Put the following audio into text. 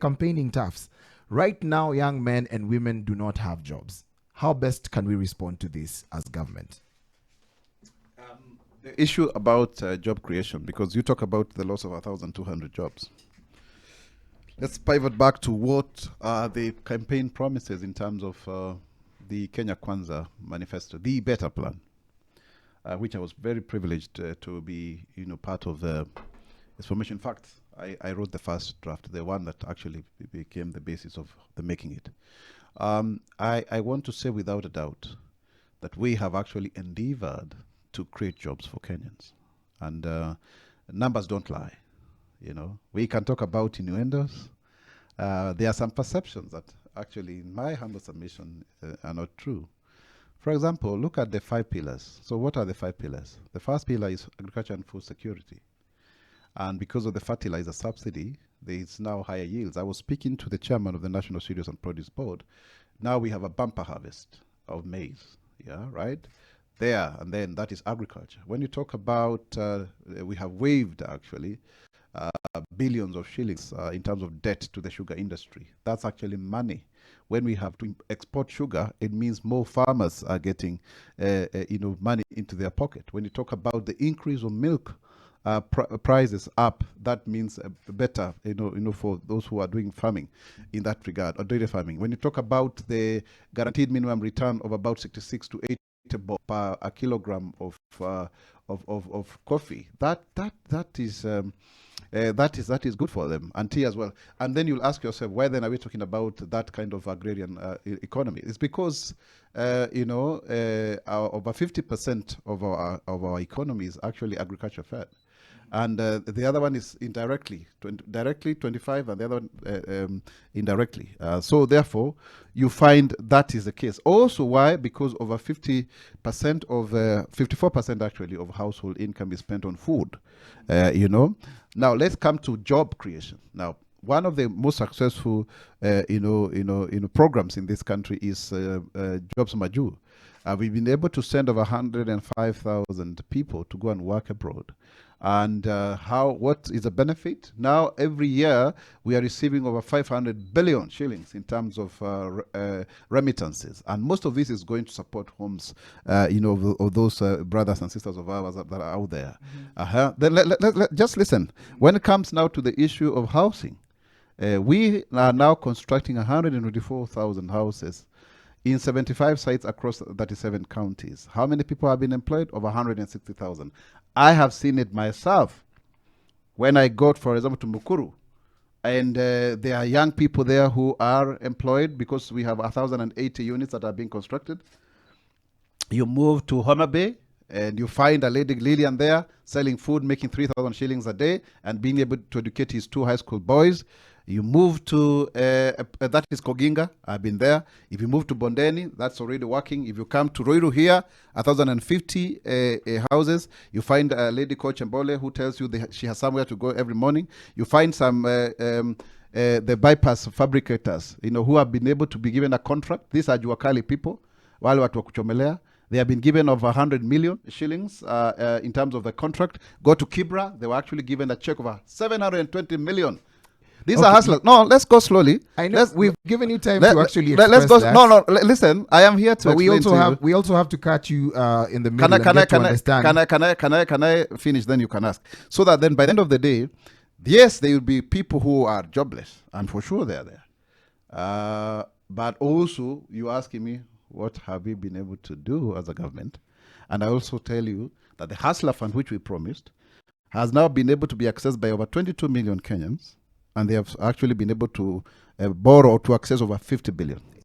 campaigning toughs. Right now, young men and women do not have jobs. How best can we respond to this as government? The issue about job creation, because you talk about the loss of 1,200 jobs. Let's pivot back to what are the campaign promises in terms of the Kenya Kwanza manifesto, the better plan, which I was very privileged to be, part of its formation. In fact, I wrote the first draft, the one that actually became the basis of the making it. I want to say without a doubt that we have actually endeavored to create jobs for Kenyans. And numbers don't lie. We can talk about innuendos. There are some perceptions that actually, in my humble submission, are not true. For example, look at the 5 pillars. So what are the 5 pillars? The first pillar is agriculture and food security. And because of the fertilizer subsidy, there is now higher yields. I was speaking to the chairman of the National Cereals and Produce Board. Now we have a bumper harvest of maize, right? There, and then that is agriculture. When you talk about, we have waived actually billions of shillings in terms of debt to the sugar industry. That's actually money. When we have to export sugar, it means more farmers are getting, money into their pocket. When you talk about the increase of milk prices up, that means better, for those who are doing farming in that regard, or dairy farming. When you talk about the guaranteed minimum return of about 66 to 80 per a kilogram of coffee, that is good for them, and tea as well. And then you'll ask yourself, why then are we talking about that kind of agrarian economy? It's because over 50% of our economy is actually agriculture fed. And the other one is directly 25, and the other one indirectly. So therefore, you find that is the case. Also, why? Because over 50% of 54% actually of household income is spent on food. Now let's come to job creation. Now, one of the most successful programs in this country is Jobs Majuu. We've been able to send over 105,000 people to go and work abroad. And what is the benefit? Now, every year, we are receiving over 500 billion shillings in terms of remittances. And most of this is going to support homes, of those brothers and sisters of ours that are out there. Then just listen. When it comes now to the issue of housing, we are now constructing 124,000 houses in 75 sites across 37 counties. How many people have been employed? Over 160,000. I have seen it myself when I got, for example, to Mukuru. And there are young people there who are employed because we have 1,080 units that are being constructed. You move to Homa Bay and you find a lady, Lillian, there selling food, making 3,000 shillings a day and being able to educate his 2 high school boys. You move to, that is Koginga, I've been there. If you move to Bondeni, that's already working. If you come to Ruiru here, 1,050 houses, you find a lady called Chembole who tells you she has somewhere to go every morning. You find some, the bypass fabricators, who have been able to be given a contract. These are Juakali people, wale watu wa kuchomelea. They have been given over 100 million shillings in terms of the contract. Go to Kibra, they were actually given a check of 720 million. These are hustlers. No, let's go slowly. I know we've given you time to actually express let's go. that. No, listen. I am here to. But we also have to catch you in the middle Can I finish? Then you can ask. So that then by the end of the day, yes, there will be people who are jobless, and for sure they are there. But also, you asking me, what have we been able to do as a government? And I also tell you that the Hustler Fund, which we promised, has now been able to be accessed by over 22 million Kenyans. And they have actually been able to borrow to access over 50 billion.